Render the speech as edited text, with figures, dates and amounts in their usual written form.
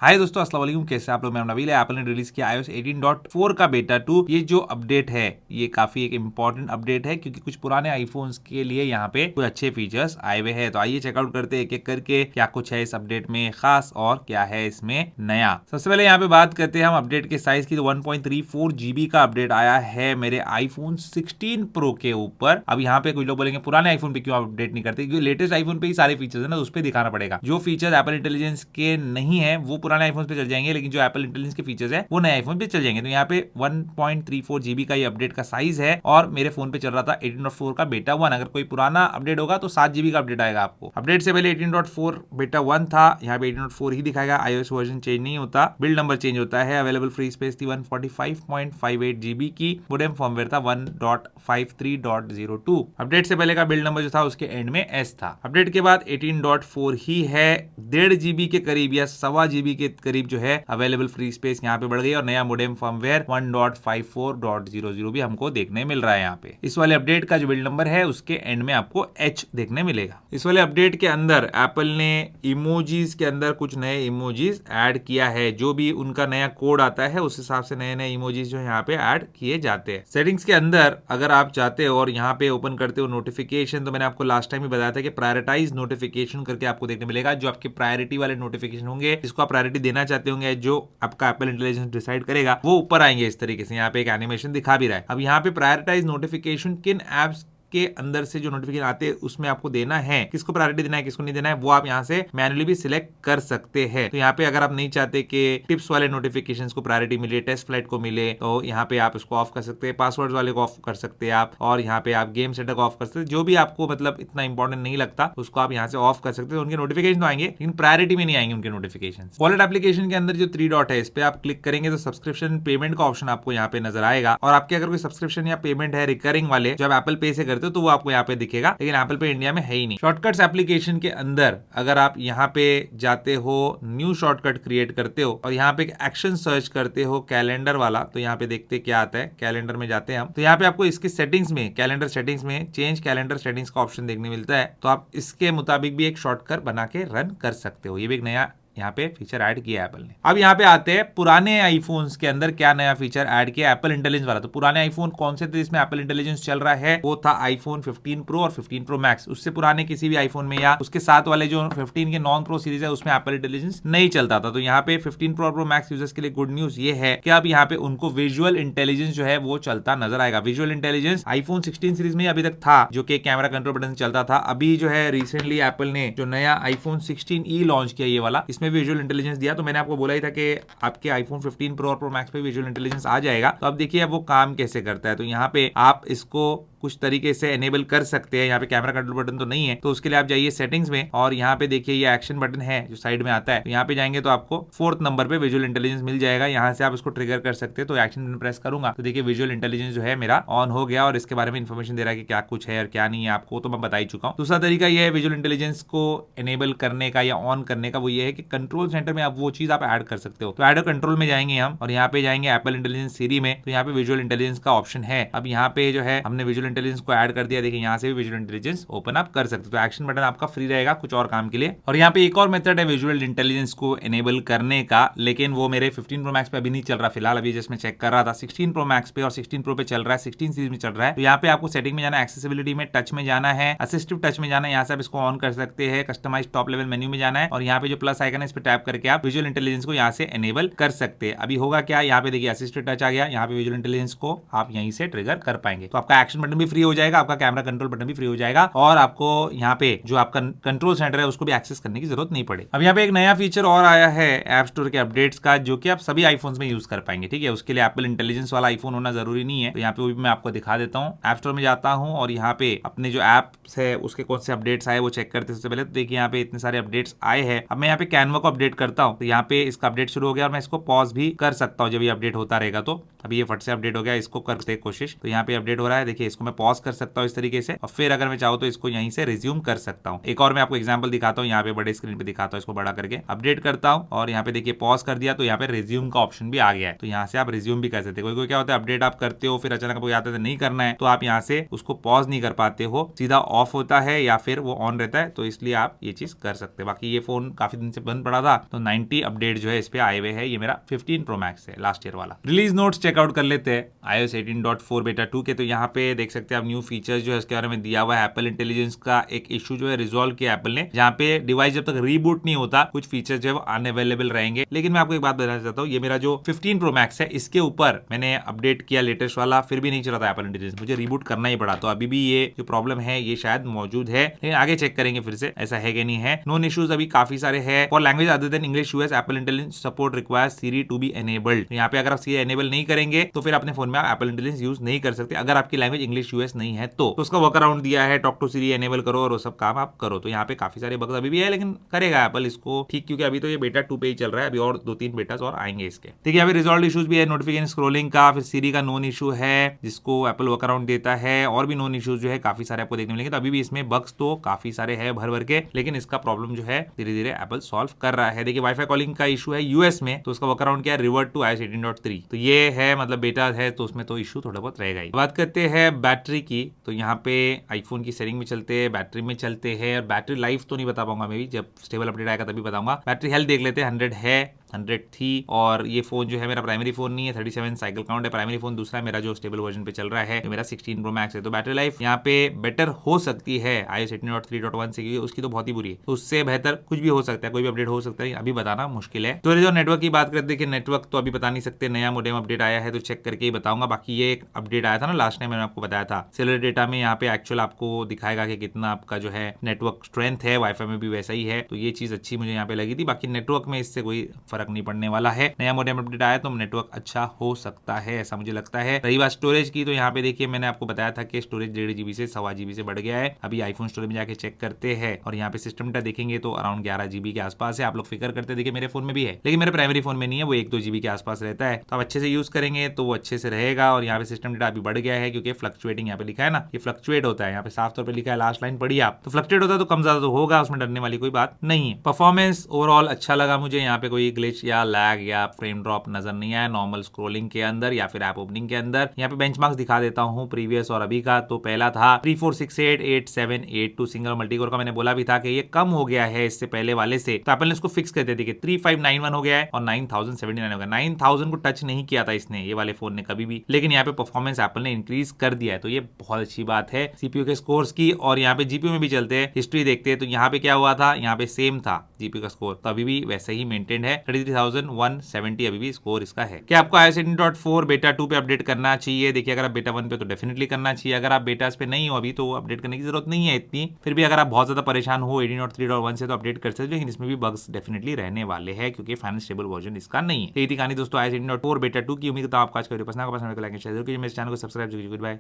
हाय दोस्तों, अस्सलाम वालेकुम। कैसे आप लोग? मैं नबील है। एप्पल ने रिलीज किया iOS 18.4 का बेटा 2। ये जो अपडेट है ये काफी एक इम्पोर्टेंट अपडेट है क्योंकि कुछ पुराने आईफोन्स के लिए यहाँ पे कुछ अच्छे फीचर्स आए हुए हैं। तो आइए चेकआउट करते हैं एक एक करके क्या कुछ है इस अपडेट में खास और क्या है इसमें नया। सबसे पहले यहाँ पे बात करते हैं हम अपडेट के साइज की। तो 1.34 GB का अपडेट आया है मेरे आईफोन 16 प्रो के ऊपर। अब यहाँ पे कुछ लोग बोलेंगे पुराने आईफोन पे क्यों अपडेट नहीं करते, क्योंकि लेटेस्ट आईफोन पे ही सारे फीचर्स है ना, उस पर दिखाना पड़ेगा। जो फीचर्स एप्पल इंटेलिजेंस के नहीं है वो पुराने आईफोन पे चल जाएंगे, लेकिन जो एप्पल इंटेलिजेंस के फीचर्स है वो नए आईफोन पे चल जाएंगे। तो यहाँ पे 1.34 GB का ये अपडेट का साइज है और मेरे फोन पे चल रहा था 18.4 का बेटा 1। अगर कोई पुराना अपडेट होगा तो 7 GB का अपडेट आएगा आपको। अपडेट से पहले 18.4 बेटा 1 था, यहाँ पे 18.4 ही दिखाएगा। iOS वर्जन चेंज नहीं होता, बिल्ड नंबर चेंज होता है। अवेलेबल फ्री स्पेस थी 145.58 GB की। मोडेम फर्मवेयर था 1.53.02। अपडेट से पहले का बिल्ड नंबर जो था उसके एंड में S था। अपडेट के बाद 18.4 ही है। 1.5 GB के करीब या 1.25 GB के करीब जो है अवेलेबल फ्री स्पेस यहाँ पे बढ़ गई और नया मोडेम फर्मवेयर 1.54.00 भी हमको देखने मिल रहा है। यहाँ पे इस वाले अपडेट का जो बिल्ड नंबर है उसके एंड में आपको H देखने मिलेगा। इस वाले अपडेट के अंदर एप्पल ने इमोजीज के अंदर कुछ नए इमोजीज ऐड किया है। जो भी उनका नया कोड आता है उस हिसाब से नए नए इमोजीज जो यहाँ पे ऐड किए जाते हैं। सेटिंग्स के अंदर अगर आप चाहते हो और यहाँ पे ओपन करते हो नोटिफिकेशन, तो मैंने आपको लास्ट टाइम ही बताया था कि प्रायोरिटाइज नोटिफिकेशन करके आपको देखने मिलेगा। जो आपके प्रायोरिटी वाले नोटिफिकेशन होंगे, जिसको आप प्रायोरिटी देना चाहते होंगे, जो आपका एप्पल इंटेलिजेंस डिसाइड करेगा, वो ऊपर आएंगे इस तरीके से। यहाँ पे एक एनिमेशन दिखा भी रहा है। अब यहाँ पे प्रायोरिटाइज नोटिफिकेशन किन एप्स के अंदर से जो नोटिफिकेशन आते हैं उसमें आपको देना है, किसको प्रायोरिटी देना है किसको नहीं देना है, वो आप यहाँ से मैन्युअली भी सिलेक्ट कर सकते हैं। तो यहाँ पे अगर आप नहीं चाहते कि टिप्स वाले नोटिफिकेशंस को प्रायोरिटी मिले, टेस्ट फ्लाइट को मिले, तो यहाँ पे आप इसको ऑफ कर सकते हैं। पासवर्ड वाले को ऑफ कर सकते हैं आप, और यहाँ पे आप गेम सेटर को ऑफ कर सकते हैं। जो भी आपको मतलब इतना इंपॉर्टेंट नहीं लगता उसको आप यहाँ से ऑफ कर सकते हैं। उनके नोटिफिकेशन तो आएंगे लेकिन प्रायोरिटी में नहीं आएंगे उनके नोटिफिकेशन। वॉलेट एप्लीकेशन के अंदर जो 3 डॉट है इस पे आप क्लिक करेंगे तो सब्सक्रिप्शन पेमेंट का ऑप्शन आपको यहाँ पे नजर आएगा। और आपके अगर कोई सब्सक्रिप्शन या पेमेंट है रिकरिंग वाले जो आप एप्पल पे से करते हो तो वो आपको यहाँ पे दिखेगा, लेकिन एप्पल पे इंडिया में है ही नहीं। शॉर्टकट्स एप्लीकेशन के अंदर अगर आप यहाँ पे जाते हो, न्यू शॉर्टकट क्रिएट करते हो और यहाँ पे एक्शन सर्च करते हो कैलेंडर वाला, तो यहाँ पे देखते क्या आता है। कैलेंडर में जाते हैं हम, तो यहाँ पे आपको इसकी सेटिंग्स में, कैलेंडर सेटिंग्स में चेंज कैलेंडर सेटिंग्स का ऑप्शन देखने मिलता है। तो आप इसके मुताबिक भी एक शॉर्टकट बना के रन कर सकते हो। ये भी एक नया यहाँ पे फीचर ऐड किया एप्पल ने। अब यहाँ पे आते हैं पुराने आईफोन्स के अंदर क्या नया फीचर ऐड किया एप्पल इंटेलिजेंस वाला। तो पुराने आईफोन कौन से थे जिसमें एप्पल इंटेलिजेंस चल रहा है? वो था आईफोन 15 प्रो और 15 प्रो मैक्स। उससे पुराने किसी भी आईफोन में या उसके साथ वाले जो 15 के नॉन प्रो सीरीज है उसमें एप्पल इंटेलिजेंस नहीं चलता था। तो यहाँ पे 15 प्रो और प्रो मैक्स यूजर्स के लिए गुड न्यूज ये है कि अब यहाँ पे उनको विजुअल इंटेलिजेंस जो है वो चलता नजर आएगा। विजुअल इंटेलिजेंस आईफोन 16 सीरीज में अभी तक था, जो कि कैमरा कंट्रोल बटन से चलता था। अभी जो है रिसेंटली एप्पल ने जो नया आईफोन 16e लॉन्च किया ये वाला, इसमें विजुअल इंटेलिजेंस तो मैंने आपको बोला ही था कि आपके आईफोन 15 प्रो और प्रो मैक्स पे विजुअल इंटेलिजेंस आ जाएगा। तो अब देखिए अब वो काम कैसे करता है। तो यहाँ पे आप इसको कुछ तरीके से एनेबल कर सकते हैं। यहाँ पे कैमरा कंट्रोल बटन तो नहीं है, तो उसके लिए आप जाइए सेटिंग्स में और यहाँ पे देखिए ये एक्शन बटन है जो साइड में आता है। तो यहाँ पे जाएंगे तो आपको 4th नंबर पे विजुअल इंटेलिजेंस मिल जाएगा। यहाँ से आप इसको ट्रिगर कर सकते हैं। तो एक्शन बटन प्रेस करूंगा तो देखिए विजुअल इंटेलिजेंस जो है मेरा ऑन हो गया और इसके बारे में इन्फॉर्मेशन दे रहा है कि क्या कुछ है और क्या नहीं है। आपको तो मैं बता ही चुका हूँ। दूसरा तरीका यह है विजुअल इंटेलिजेंस को एनेबल करने का या ऑन करने का, वो ये है कि कंट्रोल सेंटर में आप वो चीज आप ऐड कर सकते हो। तो ऐड कंट्रोल में जाएंगे हम और यहाँ पे जाएंगे एप्पल इंटेलिजेंस सीरी में। तो यहाँ पे विजुअल इंटेलिजेंस का ऑप्शन है। अब यहाँ पे जो है हमने विजुअल इंटेलिजेंस को ऐड कर दिया। देखिए यहाँ से भी विजुअल इंटेलिजेंस ओपन अप कर सकते हो। तो एक्शन बटन आपका फ्री रहेगा कुछ और काम के लिए। और यहाँ पे एक और मेथड है विजुअल इंटेलिजेंस को एनेबल करने का, लेकिन वो मेरे 15 प्रो मैक्स पे अभी नहीं चल रहा फिलहाल। अभी जस्ट मैं चेक कर रहा था 16 प्रो मैक्स पे और 16 प्रो पे चल रहा है, 16 सीरीज में चल रहा है। तो यहाँ पे आपको सेटिंग में जाना है, एक्सेसिबिलिटी में टच में जाना है, असिस्टिव टच में जाना है। यहाँ से आप इसको ऑन कर सकते हैं। कस्टमाइज टॉप लेवल मेन्यू में जाना है और यहाँ पे जो प्लस आइकन है इस पे टैप करके आप विजुअल इंटेलिजेंस को यहाँ से एनेबल कर सकते हैं। अभी होगा क्या, यहाँ पे देखिए असिस्टिव टच आ गया। यहाँ पे विजुअल इंटेलिजेंस को आप यहीं से ट्रिगर कर पाएंगे। तो आपका एक्शन बटन भी फ्री हो जाएगा, आपका कैमरा कंट्रोल बटन भी फ्री हो जाएगा और आपको यहाँ पे जो आपका कंट्रोल सेंटर है उसको भी एक्सेस करने की जरूरत नहीं पड़े। अब यहाँ पे एक नया फीचर और आया है ऐप स्टोर के अपडेट्स का, जो कि आप सभी आईफोन्स में यूज कर पाएंगे। ठीक है, उसके लिए एप्पल इंटेलिजेंस वाला आईफोन होना जरूरी नहीं है। तो यहाँ पे वो भी मैं आपको दिखा देता हूँ। ऐप स्टोर में जाता हूँ और यहाँ पे अपने जो एप्स है उसके कौन से अपडेट्स आए वो चेक करते हैं। सबसे पहले तो देखिए यहाँ पे इतने सारे अपडेट्स आए हैं। अब मैं यहाँ पे कैनवा को अपडेट करता हूँ तो यहाँ पे इसका अपडेट शुरू हो गया और मैं इसको पॉज भी कर सकता हूँ जब ये अपडेट होता रहेगा। तो अभी ये फट से अपडेट हो गया, इसको करते कोशिश। तो यहाँ पे अपडेट हो रहा है, देखिए इसको मैं पॉज कर सकता हूँ इस तरीके से, और फिर अगर मैं चाहूँ तो इसको यहीं से रिज्यूम कर सकता हूँ। एक और मैं आपको एग्जांपल दिखाता हूँ, यहाँ पे बड़े स्क्रीन पे दिखाता हूँ, इसको बड़ा करके अपडेट करता हूँ और यहाँ पे देखिए पॉज कर दिया तो यहाँ पे रिज्यूम का ऑप्शन भी आ गया है। तो यहाँ से आप रिज्यूम भी कर सकते हैं। कोई क्या होता है, अपडेट आप करते हो फिर अचानक आपको याद आता है नहीं करना है, तो आप यहाँ से उसको पॉज नहीं कर पाते हो, सीधा ऑफ होता है या फिर वो ऑन रहता है, तो इसलिए आप ये चीज कर सकते हैं। बाकी ये फोन काफी दिन से बंद पड़ा था, तो 90 अपडेट जो है इस पे आए हुए हैं। ये मेरा 15 प्रो मैक्स है, लास्ट ईयर वाला। रिलीज नोट्स चेकआउट कर लेते हैं iOS 18.4 बेटा 2 के। तो यहाँ पे देख सकते हैं आप न्यू फीचर्स जो है इसके बारे में दिया हुआ है। एप्पल इंटेलिजेंस का एक इशू जो है रिजॉल्व किया एप्पल ने, जहाँ पे डिवाइस जब तक रीबूट नहीं होता कुछ फीचर्स जो है वो अनअवेलेबल रहेंगे। लेकिन मैं आपको एक बात बताना चाहता हूँ, ये मेरा जो 15 प्रो मैक्स है इसके ऊपर मैंने अपडेट किया लेटेस्ट वाला, फिर भी नहीं चला था एप्पल इंटेलिजेंस, मुझे रीबूट करना ही पड़ा। तो अभी भी ये जो प्रॉब्लम है ये शायद मौजूद है, लेकिन आगे चेक करेंगे फिर से ऐसा है कि नहीं है। नोन इश्यूज अभी काफी सारे हैं। For language other than English US Apple Intelligence support requires Siri to be enabled. यहाँ पे अगर आप सीरी एनेबल नहीं करेंगे तो फिर अपने फोन में आप एप्पल इंटेलिजेंस यूज नहीं कर सकते, अगर आपकी लैंग्वेज इंग्लिश यूएस नहीं है तो उसका वर्क अराउंड दिया है, टॉक टू सीरी एनेबल करो और वो सब काम आप करो। तो यहाँ पे काफी सारे बग्स अभी भी है, लेकिन करेगा एप्पल इसको ठीक, क्योंकि अभी तो ये बेटा 2 पे ही चल रहा है, अभी और 2-3 बेटास और आएंगे इसके। ठीक है, अभी रिजॉल्व इश्यूज भी है, नोटिफिकेशन स्क्रोलिंग का, फिर सीरी का नोन इशू है जिसको एप्पल वर्क अराउंड देता है, और भी नोन इश्यूज जो है काफी सारे आपको देखने मिलेंगे। तो अभी भी इसमें बग्स तो काफी सारे हैं भर भर के, लेकिन इसका प्रॉब्लम जो है धीरे धीरे एप्पल सॉल्व कर रहा है। देखिए वाईफाई कॉलिंग का इशू है यूएस में, तो उसका वर्क अराउंड क्या है, रिवर्ट टू iOS 18.3। तो ये है मतलब बेटा है, तो उसमें तो इशू थोड़ा बहुत रहेगा ही। बात करते हैं बैटरी की, तो यहाँ पे आईफोन की सेटिंग में चलते हैं, बैटरी में चलते हैं, और बैटरी लाइफ तो नहीं बता पाऊंगा मैं भी, जब स्टेबल अपडेट आएगा तभी बताऊंगा। बैटरी हेल्थ देख लेते हैं, 100 है, 100 थी, और ये फोन जो है मेरा प्राइमरी फोन नहीं है, 37 साइकिल काउंट है। प्राइमरी फोन दूसरा है मेरा जो स्टेबल वर्जन पे चल रहा है, जो मेरा 16 प्रो मैक्स है। तो बैटरी लाइफ यहाँ पे बेटर हो सकती है iOS 18.3.1 से, क्योंकि उसकी तो बहुत ही बुरी है, तो उससे बेहतर कुछ भी हो सकता है, कोई भी अपडेट हो सकता है, अभी बताना मुश्किल है। तो जो नेटवर्क की बात करते हैं, नेटवर्क तो अभी बता नहीं सकते, नया मोडेम अपडेट आया है तो चेक करके ही बताऊंगा। बाकी ये एक अपडेट आया था ना लास्ट टाइम, मैंने आपको बताया था सेलर डेटा में, यहाँ पे एक्चुअल आपको दिखाएगा कि कितना आपका जो है नेटवर्क स्ट्रेंथ है, वाईफाई में भी वैसा ही है, तो ये चीज अच्छी मुझे यहाँ पे लगी थी। बाकी नेटवर्क में इससे कोई फर्क नहीं पड़ने वाला है, नया मोडेम अपडेट आया तो नेटवर्क अच्छा हो सकता है, ऐसा मुझे लगता है। रही बात स्टोरेज की, तो यहाँ पे देखिए मैंने आपको बताया था कि स्टोरेज 1.5 GB से 1.25 GB से बढ़ गया है। अभी आईफोन स्टोरेज में जाके चेक करते हैं, और यहाँ पे सिस्टम डेटा देखेंगे तो अराउंड 11 GB के आसपास है। आप लोग फिक्र करते देखिए मेरे फोन में भी है, लेकिन मेरे प्राइमरी फोन में नहीं है, वो 1-2 GB के आसपास रहता है। तो आप अच्छे से यूज करेंगे तो वो अच्छे से रहेगा। और यहाँ पे सिस्टम डेटा अभी बढ़ गया है, क्योंकि फ्लक्चुएटिंग यहाँ पे लिखा है ना, ये फ्लक्चुएट होता है, यहाँ पे साफ तौर पर लिखा है, लास्ट लाइन पढ़िए आप, तो फ्लक्चुएट होता है तो कम ज्यादा तो होगा, उसमें डरने वाली कोई बात नहीं है। परफॉर्मेंस ओवरऑल अच्छा लगा मुझे, यहाँ पे कोई ग्लिच या लैग या फ्रेम ड्रॉप नजर नहीं आया नॉर्मल स्क्रोलिंग के अंदर या फिर ऐप ओपनिंग के अंदर। यहाँ पे बेंचमार्क्स दिखा देता हूँ प्रीवियस और अभी का। तो पहला था 3468 8782 सिंगल मल्टीकोर का, मैंने बोला भी था कि ये कम हो गया है इससे पहले वाले से, तो एप्पल ने इसको फिक्स कर दिया कि 3591 हो गया है और 9079 हो गया। 9000 को टच नहीं किया था इसने, ये वाले फोन ने कभी भी, लेकिन यहाँ पे परफॉर्मेंस एप्पल ने इंक्रीज कर दिया है, तो ये बहुत अच्छी बात है सीपीयू के स्कोर्स की। और यहाँ पे जीपीयू में भी चलते हैं, हिस्ट्री देखते हैं, तो यहाँ पे क्या हुआ था, यहाँ पे सेम था जीपीयू का स्कोर, तो अभी भी वैसे ही मेंटेन है, 33,170 अभी भी स्कोर इसका है। क्या आपको iOS 18.4 बेटा 2 पे अपडेट करना चाहिए? देखिए अगर आप बेटा 1 पे तो डेफिनेटली करना चाहिए, अगर आप बेटास पे नहीं हो अभी तो अपडेट करने की जरूरत नहीं है इतनी। फिर भी अगर आप बहुत ज्यादा परेशान हो 18.3.1 से तो अपडेट कर सकते हो, लेकिन इसमें भी बग्स डेफिनेटली रहने वाले हैं, क्योंकि फाइनल स्टेबल वर्जन इसका नहीं है। यही थी कहानी दोस्तों iOS 18.4 बेटा 2 की। उम्मीद करता हूं आपको आज का वीडियो पसंद आएगा। लाइक शेयर जरूर कीजिए, मेरे चैनल को सब्सक्राइब कीजिए। Good bye.